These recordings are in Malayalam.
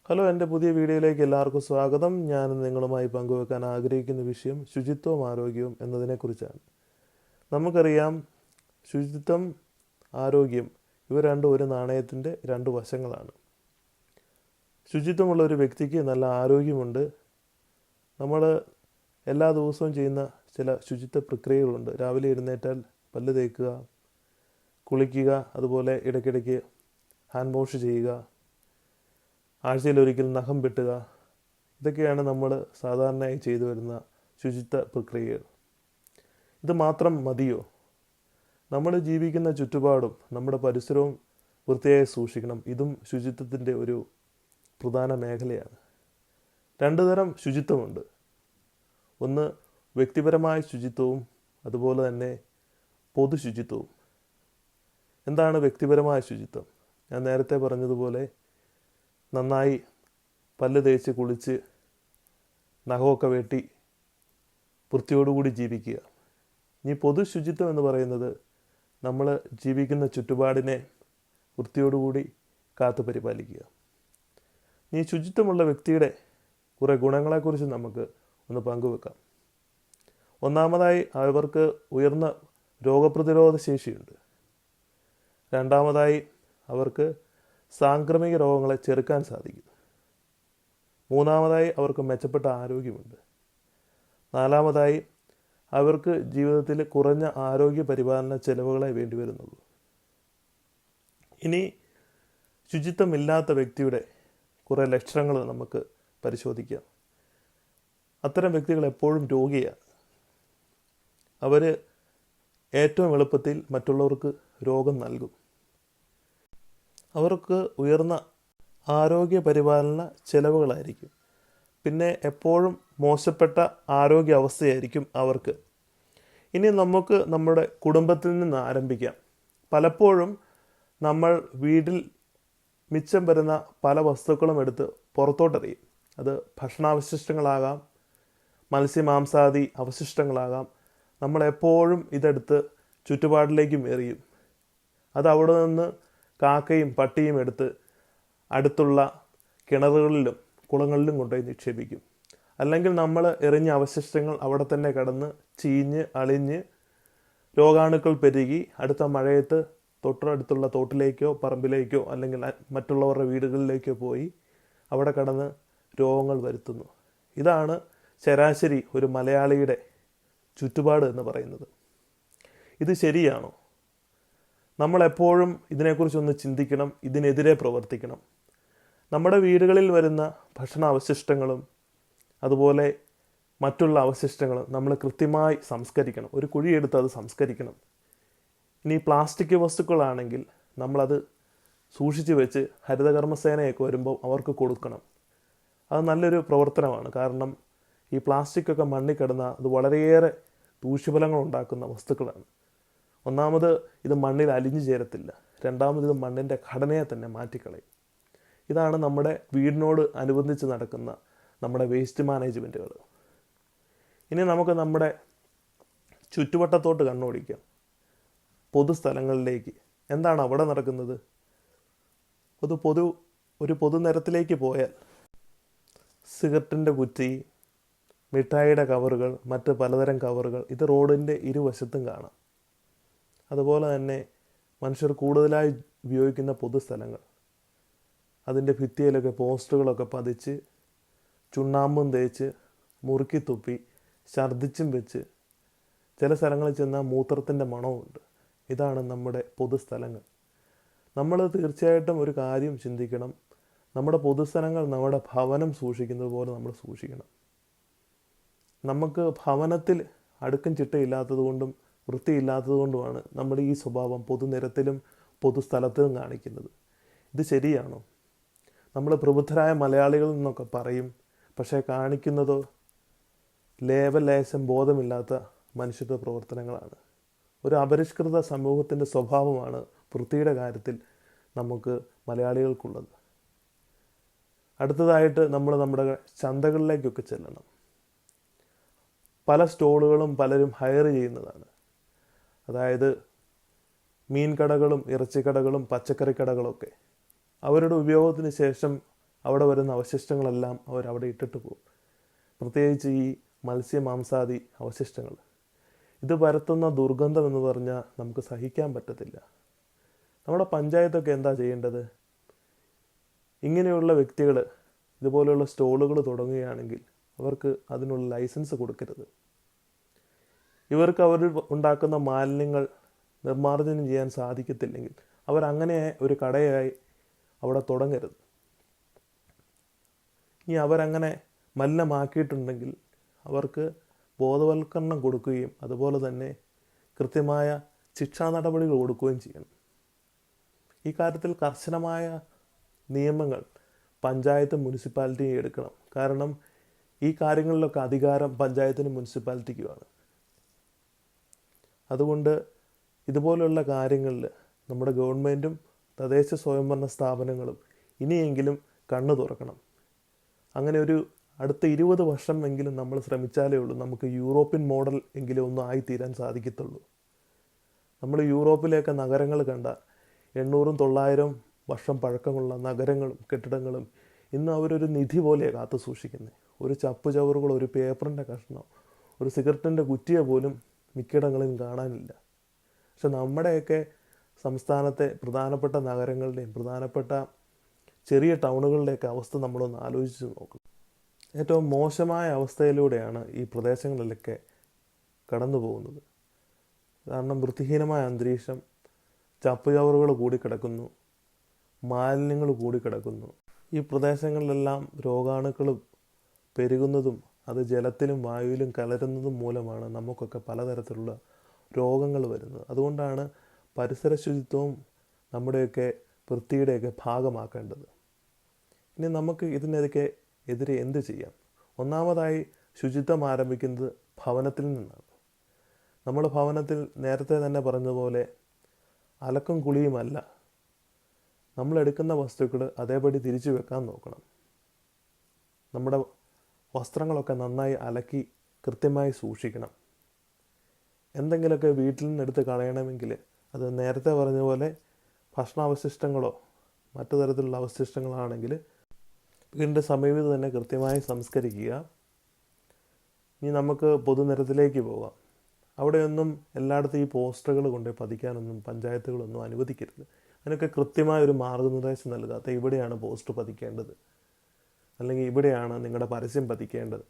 ഹലോ, എൻ്റെ പുതിയ വീഡിയോയിലേക്ക് എല്ലാവർക്കും സ്വാഗതം. ഞാൻ നിങ്ങളുമായി പങ്കുവെക്കാൻ ആഗ്രഹിക്കുന്ന വിഷയം ശുചിത്വവും ആരോഗ്യവും എന്നതിനെക്കുറിച്ചാണ്. നമുക്കറിയാം, ശുചിത്വം, ആരോഗ്യം ഇവ രണ്ടും ഒരു നാണയത്തിൻ്റെ രണ്ട് വശങ്ങളാണ്. ശുചിത്വമുള്ള ഒരു വ്യക്തിക്ക് നല്ല ആരോഗ്യമുണ്ട്. നമ്മൾ എല്ലാ ദിവസവും ചെയ്യുന്ന ചില ശുചിത്വ പ്രക്രിയകളുണ്ട്. രാവിലെ എഴുന്നേറ്റാൽ പല്ല് തേക്കുക, കുളിക്കുക, അതുപോലെ ഇടയ്ക്കിടയ്ക്ക് ഹാൻഡ് വാഷ് ചെയ്യുക, ആഴ്ചയിലൊരിക്കൽ നഖം വെട്ടുക. ഇതൊക്കെയാണ് നമ്മൾ സാധാരണയായി ചെയ്തു വരുന്ന ശുചിത്വ പ്രക്രിയകൾ. ഇത് മാത്രം മതിയോ? നമ്മൾ ജീവിക്കുന്ന ചുറ്റുപാടും നമ്മുടെ പരിസരവും വൃത്തിയായി സൂക്ഷിക്കണം. ഇതും ശുചിത്വത്തിൻ്റെ ഒരു പ്രധാന മേഖലയാണ്. രണ്ട് തരം ശുചിത്വമുണ്ട്. ഒന്ന് വ്യക്തിപരമായ ശുചിത്വവും അതുപോലെ തന്നെ പൊതു ശുചിത്വവും. എന്താണ് വ്യക്തിപരമായ ശുചിത്വം? ഞാൻ നേരത്തെ പറഞ്ഞതുപോലെ നന്നായി പല്ല് തേച്ച് കുളിച്ച് നഖമൊക്കെ വെട്ടി വൃത്തിയോടുകൂടി ജീവിക്കുക. ഇനി പൊതു ശുചിത്വം എന്ന് പറയുന്നത് നമ്മൾ ജീവിക്കുന്ന ചുറ്റുപാടിനെ വൃത്തിയോടുകൂടി കാത്തു പരിപാലിക്കുക. ഈ ശുചിത്വമുള്ള വ്യക്തിയുടെ കുറേ ഗുണങ്ങളെക്കുറിച്ച് നമുക്ക് ഒന്ന് പങ്കുവെക്കാം. ഒന്നാമതായി, അവർക്ക് ഉയർന്ന രോഗപ്രതിരോധ ശേഷിയുണ്ട്. രണ്ടാമതായി, അവർക്ക് സാംക്രമിക രോഗങ്ങളെ ചെറുക്കാൻ സാധിക്കും. മൂന്നാമതായി, അവർക്ക് മെച്ചപ്പെട്ട ആരോഗ്യമുണ്ട്. നാലാമതായി, അവർക്ക് ജീവിതത്തിൽ കുറഞ്ഞ ആരോഗ്യ പരിപാലന ചെലവുകളെ വേണ്ടി വരുന്നുള്ളൂ. ഇനി ശുചിത്വമില്ലാത്ത വ്യക്തിയുടെ കുറേ ലക്ഷണങ്ങൾ നമുക്ക് പരിശോധിക്കാം. അത്തരം വ്യക്തികൾ എപ്പോഴും രോഗിയാണ്. അവർ ഏറ്റവും എളുപ്പത്തിൽ മറ്റുള്ളവർക്ക് രോഗം നൽകും. അവർക്ക് ഉയർന്ന ആരോഗ്യ പരിപാലന ചെലവുകളായിരിക്കും. പിന്നെ എപ്പോഴും മോശപ്പെട്ട ആരോഗ്യ അവസ്ഥയായിരിക്കും അവർക്ക്. ഇനി നമുക്ക് നമ്മുടെ കുടുംബത്തിൽ നിന്ന് ആരംഭിക്കാം. പലപ്പോഴും നമ്മൾ വീട്ടിൽ മിച്ചം വരുന്ന പല വസ്തുക്കളും എടുത്ത് പുറത്തോട്ടെറിയും. അത് ഭക്ഷണാവശിഷ്ടങ്ങളാകാം, മത്സ്യമാംസാദി അവശിഷ്ടങ്ങളാകാം. നമ്മളെപ്പോഴും ഇതെടുത്ത് ചുറ്റുപാടിലേക്കും എറിയും. അത് അവിടെ നിന്ന് കാക്കയും പട്ടിയും എടുത്ത് അടുത്തുള്ള കിണറുകളിലും കുളങ്ങളിലും കൊണ്ടുപോയി നിക്ഷേപിക്കും. അല്ലെങ്കിൽ നമ്മൾ എറിഞ്ഞ അവശിഷ്ടങ്ങൾ അവിടെ തന്നെ കിടന്ന് ചീഞ്ഞ് അളിഞ്ഞ് രോഗാണുക്കൾ പെരുകി അടുത്ത മഴയത്ത് തൊട്ടടുത്തുള്ള തോട്ടിലേക്കോ പറമ്പിലേക്കോ അല്ലെങ്കിൽ മറ്റുള്ളവരുടെ വീടുകളിലേക്കോ പോയി അവിടെ കിടന്ന് രോഗങ്ങൾ വരുത്തുന്നു. ഇതാണ് ശരാശരി ഒരു മലയാളിയുടെ ചുറ്റുപാട് എന്ന് പറയുന്നത്. ഇത് ശരിയാണോ? നമ്മളെപ്പോഴും ഇതിനെക്കുറിച്ചൊന്ന് ചിന്തിക്കണം, ഇതിനെതിരെ പ്രവർത്തിക്കണം. നമ്മുടെ വീടുകളിൽ വരുന്ന ഭക്ഷണാവശിഷ്ടങ്ങളും അതുപോലെ മറ്റുള്ള അവശിഷ്ടങ്ങളും നമ്മൾ കൃത്യമായി സംസ്കരിക്കണം. ഒരു കുഴിയെടുത്ത് അത് സംസ്കരിക്കണം. ഇനി പ്ലാസ്റ്റിക് വസ്തുക്കളാണെങ്കിൽ നമ്മളത് സൂക്ഷിച്ച് വെച്ച് ഹരിതകർമ്മസേനയൊക്കെ വരുമ്പോൾ അവർക്ക് കൊടുക്കണം. അത് നല്ലൊരു പ്രവർത്തനമാണ്. കാരണം ഈ പ്ലാസ്റ്റിക്കൊക്കെ മണ്ണിൽ കിടന്നാൽ അത് വളരെയേറെ ദൂഷ്യഫലങ്ങൾ ഉണ്ടാക്കുന്ന വസ്തുക്കളാണ്. ഒന്നാമത്, ഇത് മണ്ണിൽ അലിഞ്ഞു ചേരത്തില്ല. രണ്ടാമത്, ഇത് മണ്ണിൻ്റെ ഘടനയെ തന്നെ മാറ്റിക്കളയും. ഇതാണ് നമ്മുടെ വീടിനോട് അനുബന്ധിച്ച് നടക്കുന്ന നമ്മുടെ വേസ്റ്റ് മാനേജ്മെൻറ്റുകൾ. ഇനി നമുക്ക് നമ്മുടെ ചുറ്റുവട്ടത്തോട്ട് കണ്ണോടിക്കാം. പൊതുസ്ഥലങ്ങളിലേക്ക് എന്താണ് അവിടെ നടക്കുന്നത്? ഒരു പൊതുനിരത്തിലേക്ക് പോയാൽ സിഗരറ്റിൻ്റെ കുറ്റി, മിഠായിയുടെ കവറുകൾ, മറ്റ് പലതരം കവറുകൾ ഇത് റോഡിൻ്റെ ഇരുവശത്തും കാണാം. അതുപോലെ തന്നെ മനുഷ്യർ കൂടുതലായി ഉപയോഗിക്കുന്ന പൊതുസ്ഥലങ്ങൾ, അതിൻ്റെ ഭിത്തിയിലൊക്കെ പോസ്റ്ററുകളൊക്കെ പതിച്ച് ചുണ്ണാമ്പും തേച്ച് മുറുക്കി തുപ്പി ഛർദ്ദിച്ചും വെച്ച് ചില സ്ഥലങ്ങളിൽ ചെന്നാൽ മൂത്രത്തിൻ്റെ മണവുമുണ്ട്. ഇതാണ് നമ്മുടെ പൊതുസ്ഥലങ്ങൾ. നമ്മൾ തീർച്ചയായിട്ടും ഒരു കാര്യം ചിന്തിക്കണം. നമ്മുടെ പൊതുസ്ഥലങ്ങൾ നമ്മുടെ ഭവനം സൂക്ഷിക്കുന്നത് പോലെ നമ്മൾ സൂക്ഷിക്കണം. നമുക്ക് ഭവനത്തിൽ അടുക്കും ചിട്ടയില്ലാത്തത് കൊണ്ടും വൃത്തിയില്ലാത്തത് കൊണ്ടുമാണ് നമ്മൾ ഈ സ്വഭാവം പൊതുനിരത്തിലും പൊതുസ്ഥലത്തിലും കാണിക്കുന്നത്. ഇത് ശരിയാണോ? നമ്മൾ പ്രബുദ്ധരായ മലയാളികൾ എന്നൊക്കെ പറയും, പക്ഷേ കാണിക്കുന്നതോ ലേശം ബോധമില്ലാത്ത മനുഷ്യത്വ പ്രവർത്തനങ്ങളാണ്. ഒരു അപരിഷ്കൃത സമൂഹത്തിൻ്റെ സ്വഭാവമാണ് വൃത്തിയുടെ കാര്യത്തിൽ നമുക്ക് മലയാളികൾക്കുള്ളത്. അടുത്തതായിട്ട് നമ്മൾ നമ്മുടെ ചന്തകളിലേക്കൊക്കെ ചെല്ലണം. പല സ്റ്റോളുകളും പലരും ഹയർ ചെയ്യുന്നതാണ്. അതായത് മീൻ കടകളും ഇറച്ചിക്കടകളും പച്ചക്കറി കടകളൊക്കെ അവരുടെ ഉപയോഗത്തിന് ശേഷം അവിടെ വരുന്ന അവശിഷ്ടങ്ങളെല്ലാം അവരവിടെ ഇട്ടിട്ട് പോകും. പ്രത്യേകിച്ച് ഈ മത്സ്യമാംസാദി അവശിഷ്ടങ്ങൾ. ഇത് പരത്തുന്ന ദുർഗന്ധം എന്ന് പറഞ്ഞാൽ നമുക്ക് സഹിക്കാൻ പറ്റത്തില്ല. നമ്മുടെ പഞ്ചായത്തൊക്കെ എന്താ ചെയ്യേണ്ടത്? ഇങ്ങനെയുള്ള വ്യക്തികൾ ഇതുപോലെയുള്ള സ്റ്റോളുകൾ തുടങ്ങുകയാണെങ്കിൽ അവർക്ക് അതിനുള്ള ലൈസൻസ് കൊടുക്കരുത്. ഇവർക്ക് അവർ ഉണ്ടാക്കുന്ന മാലിന്യങ്ങൾ നിർമ്മാർജ്ജനം ചെയ്യാൻ സാധിക്കത്തില്ലെങ്കിൽ അവരങ്ങനെ ഒരു കടയായി അവിടെ തുടങ്ങരുത്. ഇനി അവരങ്ങനെ മലിനമാക്കിയിട്ടുണ്ടെങ്കിൽ അവർക്ക് ബോധവൽക്കരണം കൊടുക്കുകയും അതുപോലെ തന്നെ കൃത്യമായ ശിക്ഷാ നടപടികൾ കൊടുക്കുകയും ചെയ്യണം. ഈ കാര്യത്തിൽ കർശനമായ നിയമങ്ങൾ പഞ്ചായത്തും മുനിസിപ്പാലിറ്റിയും എടുക്കണം. കാരണം ഈ കാര്യങ്ങളിലൊക്കെ അധികാരം പഞ്ചായത്തിനും മുനിസിപ്പാലിറ്റിക്കുമാണ്. അതുകൊണ്ട് ഇതുപോലുള്ള കാര്യങ്ങളിൽ നമ്മുടെ ഗവൺമെൻറ്റും തദ്ദേശ സ്വയംഭരണ സ്ഥാപനങ്ങളും ഇനിയെങ്കിലും കണ്ണു തുറക്കണം. അങ്ങനെ ഒരു അടുത്ത 20 വർഷം എങ്കിലും നമ്മൾ ശ്രമിച്ചാലേ ഉള്ളൂ നമുക്ക് യൂറോപ്യൻ മോഡൽ എങ്കിലും ഒന്നും ആയിത്തീരാൻ സാധിക്കത്തുള്ളൂ. നമ്മൾ യൂറോപ്പിലേക്ക് നഗരങ്ങൾ കണ്ട 800-900 വർഷം പഴക്കമുള്ള നഗരങ്ങളും കെട്ടിടങ്ങളും ഇന്ന് അവരൊരു നിധി പോലെ കാത്തു സൂക്ഷിക്കുന്നത്. ഒരു ചപ്പു ചവറുകളോ ഒരു പേപ്പറിൻ്റെ കഷ്ണമോ ഒരു സിഗരറ്റിൻ്റെ കുറ്റിയെ പോലും മിക്കയിടങ്ങളിലും കാണാനില്ല. പക്ഷെ നമ്മുടെയൊക്കെ സംസ്ഥാനത്തെ പ്രധാനപ്പെട്ട നഗരങ്ങളുടെയും പ്രധാനപ്പെട്ട ചെറിയ ടൗണുകളുടെയൊക്കെ അവസ്ഥ നമ്മളൊന്ന് ആലോചിച്ച് നോക്കും. ഏറ്റവും മോശമായ അവസ്ഥയിലൂടെയാണ് ഈ പ്രദേശങ്ങളിലൊക്കെ കടന്നു പോകുന്നത്. കാരണം വൃത്തിഹീനമായ അന്തരീക്ഷം, ചപ്പുചവറുകൾ കൂടിക്കിടക്കുന്നു, മാലിന്യങ്ങൾ കൂടിക്കിടക്കുന്നു. ഈ പ്രദേശങ്ങളിലെല്ലാം രോഗാണുക്കൾ പെരുകുന്നതും അത് ജലത്തിലും വായുവിലും കലരുന്നതും മൂലമാണ് നമുക്കൊക്കെ പലതരത്തിലുള്ള രോഗങ്ങൾ വരുന്നത്. അതുകൊണ്ടാണ് പരിസര ശുചിത്വവും നമ്മുടെയൊക്കെ വൃത്തിയുടെയൊക്കെ ഭാഗമാക്കേണ്ടത്. ഇനി നമുക്ക് ഇതിനെതിരെ എന്ത് ചെയ്യാം? ഒന്നാമതായി ശുചിത്വം ആരംഭിക്കുന്നത് ഭവനത്തിൽ നിന്നാണ്. നമ്മുടെ ഭവനത്തിൽ നേരത്തെ തന്നെ പറഞ്ഞതുപോലെ അലക്കും കുളിയുമല്ല, നമ്മളെടുക്കുന്ന വസ്തുക്കൾ അതേപടി തിരിച്ചു വെക്കാൻ നോക്കണം. നമ്മുടെ വസ്ത്രങ്ങളൊക്കെ നന്നായി അലക്കി കൃത്യമായി സൂക്ഷിക്കണം. എന്തെങ്കിലുമൊക്കെ വീട്ടിൽ നിന്ന് എടുത്ത് കളയണമെങ്കിൽ അത് നേരത്തെ പറഞ്ഞ പോലെ ഭക്ഷണാവശിഷ്ടങ്ങളോ മറ്റു തരത്തിലുള്ള അവശിഷ്ടങ്ങളാണെങ്കിൽ വീടിൻ്റെ സമീപത്ത് തന്നെ കൃത്യമായി സംസ്കരിക്കുക. ഇനി നമുക്ക് പൊതുനിരത്തിലേക്ക് പോകാം. അവിടെയൊന്നും എല്ലായിടത്തും ഈ പോസ്റ്ററുകൾ കൊണ്ട് പതിക്കാനൊന്നും പഞ്ചായത്തുകളൊന്നും അനുവദിക്കരുത്. അതിനൊക്കെ കൃത്യമായ ഒരു മാർഗ്ഗനിർദ്ദേശം നൽകാത്ത ഇവിടെയാണ് പോസ്റ്റർ പതിക്കേണ്ടത്, അല്ലെങ്കിൽ ഇവിടെയാണ് നിങ്ങളുടെ പരസ്യം പതിക്കേണ്ടത്,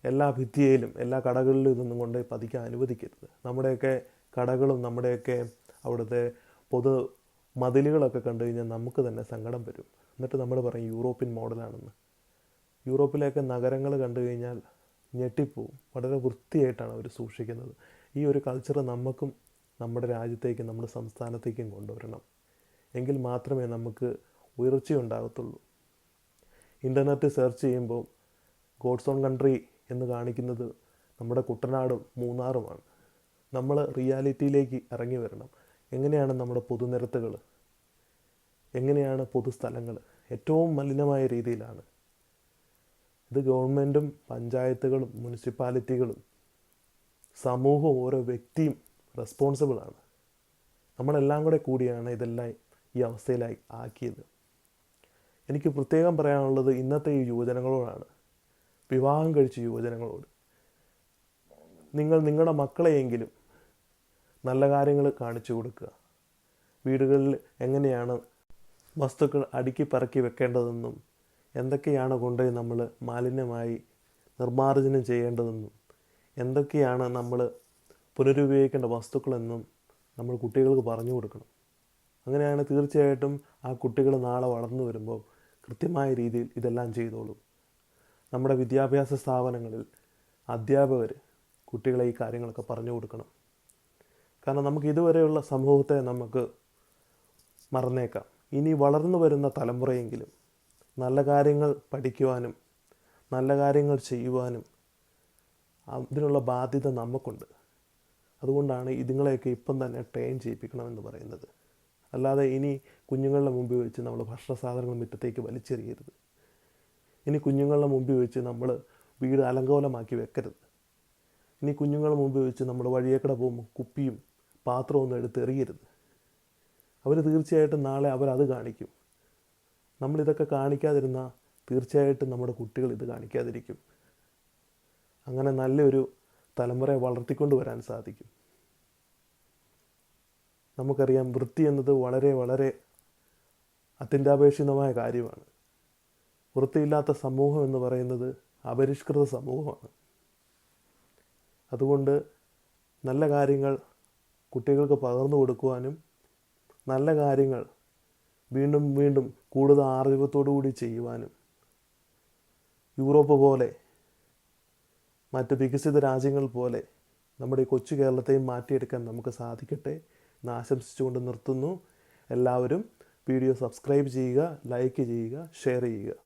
എല്ലാ ഭിത്തിയിലും എല്ലാ കടകളിലും ഇതൊന്നും കൊണ്ട് പതിക്കാൻ അനുവദിക്കരുത്. നമ്മുടെയൊക്കെ കടകളും നമ്മുടെയൊക്കെ അവിടുത്തെ പൊതു മതിലുകളൊക്കെ കണ്ടു കഴിഞ്ഞാൽ നമുക്ക് തന്നെ സങ്കടം വരും. എന്നിട്ട് നമ്മൾ പറയും യൂറോപ്യൻ മോഡലാണെന്ന്. യൂറോപ്പിലേക്ക് നഗരങ്ങൾ കണ്ടു കഴിഞ്ഞാൽ ഞെട്ടിപ്പോവും. വളരെ വൃത്തിയായിട്ടാണ് അവർ സൂക്ഷിക്കുന്നത്. ഈ ഒരു കൾച്ചർ നമുക്കും നമ്മുടെ രാജ്യത്തേക്കും നമ്മുടെ സംസ്ഥാനത്തേക്കും കൊണ്ടുവരണം. എങ്കിൽ മാത്രമേ നമുക്ക് ഉയർച്ചയുണ്ടാകത്തുള്ളൂ. ഇൻ്റർനെറ്റ് സെർച്ച് ചെയ്യുമ്പോൾ ഗോഡ്സ് ഓൺ കൺട്രി എന്ന് കാണിക്കുന്നത് നമ്മുടെ കുട്ടനാടും മൂന്നാറുമാണ്. നമ്മൾ റിയാലിറ്റിയിലേക്ക് ഇറങ്ങി വരണം. എങ്ങനെയാണ് നമ്മുടെ പൊതുനിരത്തുകൾ, എങ്ങനെയാണ് പൊതുസ്ഥലങ്ങൾ? ഏറ്റവും മലിനമായ രീതിയിലാണ്. ഇത് ഗവൺമെൻറ്റും പഞ്ചായത്തുകളും മുനിസിപ്പാലിറ്റികളും സമൂഹവും ഓരോ വ്യക്തിയും റെസ്പോൺസിബിളാണ്. നമ്മളെല്ലാം കൂടിയാണ് ഇതെല്ലാം ഈ അവസ്ഥയിലായി ആക്കിയത്. എനിക്ക് പ്രത്യേകം പറയാനുള്ളത് ഇന്നത്തെ ഈ യുവജനങ്ങളോടാണ്, വിവാഹം കഴിച്ച യുവജനങ്ങളോട്. നിങ്ങളുടെ മക്കളെയെങ്കിലും നല്ല കാര്യങ്ങൾ കാണിച്ചു കൊടുക്കുക. വീടുകളിൽ എങ്ങനെയാണ് വസ്തുക്കൾ അടുക്കി പറക്കി വെക്കേണ്ടതെന്നും എന്തൊക്കെയാണ് കൊണ്ടുപോയി നമ്മൾ മാലിന്യമായി നിർമ്മാർജ്ജനം ചെയ്യേണ്ടതെന്നും എന്തൊക്കെയാണ് നമ്മൾ പുനരുപയോഗിക്കേണ്ട വസ്തുക്കളെന്നും നമ്മൾ കുട്ടികൾക്ക് പറഞ്ഞു കൊടുക്കണം. അങ്ങനെയാണ് തീർച്ചയായിട്ടും ആ കുട്ടികൾ നാളെ വളർന്നു വരുമ്പോൾ കൃത്യമായ രീതിയിൽ ഇതെല്ലാം ചെയ്തോളും. നമ്മുടെ വിദ്യാഭ്യാസ സ്ഥാപനങ്ങളിൽ അധ്യാപകർ കുട്ടികളെ ഈ കാര്യങ്ങളൊക്കെ പറഞ്ഞു കൊടുക്കണം. കാരണം നമുക്ക് ഇതുവരെയുള്ള സമൂഹത്തെ നമുക്ക് മറന്നേക്കാം. ഇനി വളർന്നു വരുന്ന തലമുറയെങ്കിലും നല്ല കാര്യങ്ങൾ പഠിക്കുവാനും നല്ല കാര്യങ്ങൾ ചെയ്യുവാനും അതിനുള്ള ബാധ്യത നമുക്കുണ്ട്. അതുകൊണ്ടാണ് ഇതുങ്ങളെയൊക്കെ ഇപ്പം തന്നെ ട്രെയിൻ ചെയ്യിപ്പിക്കണമെന്ന് പറയുന്നത്. അല്ലാതെ ഇനി കുഞ്ഞുങ്ങളുടെ മുമ്പിൽ വെച്ച് നമ്മൾ ഭക്ഷണ സാധനങ്ങൾ മുറ്റത്തേക്ക് വലിച്ചെറിയരുത്. ഇനി കുഞ്ഞുങ്ങളുടെ മുമ്പിൽ വെച്ച് നമ്മൾ വീട് അലങ്കോലമാക്കി വെക്കരുത്. ഇനി കുഞ്ഞുങ്ങളുടെ മുമ്പിൽ വെച്ച് നമ്മൾ വഴിയേക്കടെ പോകുമ്പോൾ കുപ്പിയും പാത്രമൊന്നും എടുത്ത് എറിയരുത്. അവർ തീർച്ചയായിട്ടും നാളെ അവരത് കാണിക്കും. നമ്മളിതൊക്കെ കാണിക്കാതിരുന്നാൽ തീർച്ചയായിട്ടും നമ്മുടെ കുട്ടികൾ ഇത് കാണിക്കാതിരിക്കും. അങ്ങനെ നല്ലൊരു തലമുറയെ വളർത്തിക്കൊണ്ട് വരാൻ സാധിക്കും. നമുക്കറിയാം, വൃത്തി എന്നത് വളരെ വളരെ അത്യന്താപേക്ഷിതമായ കാര്യമാണ്. വൃത്തിയില്ലാത്ത സമൂഹം എന്ന് പറയുന്നത് അപരിഷ്കൃത സമൂഹമാണ്. അതുകൊണ്ട് നല്ല കാര്യങ്ങൾ കുട്ടികൾക്ക് പകർന്നു കൊടുക്കുവാനും നല്ല കാര്യങ്ങൾ വീണ്ടും വീണ്ടും കൂടുതൽ ആർജവത്തോടു കൂടി ചെയ്യുവാനും യൂറോപ്പ് പോലെ മറ്റ് വികസിത രാജ്യങ്ങൾ പോലെ നമ്മുടെ ഈ കൊച്ചു കേരളത്തെയും മാറ്റിയെടുക്കാൻ നമുക്ക് സാധിക്കട്ടെ എന്ന് ആശംസിച്ചുകൊണ്ട് നിർത്തുന്നു. എല്ലാവരും വീഡിയോ സബ്സ്ക്രൈബ് ചെയ്യുക, ലൈക്ക് ചെയ്യുക, ഷെയർ ചെയ്യുക.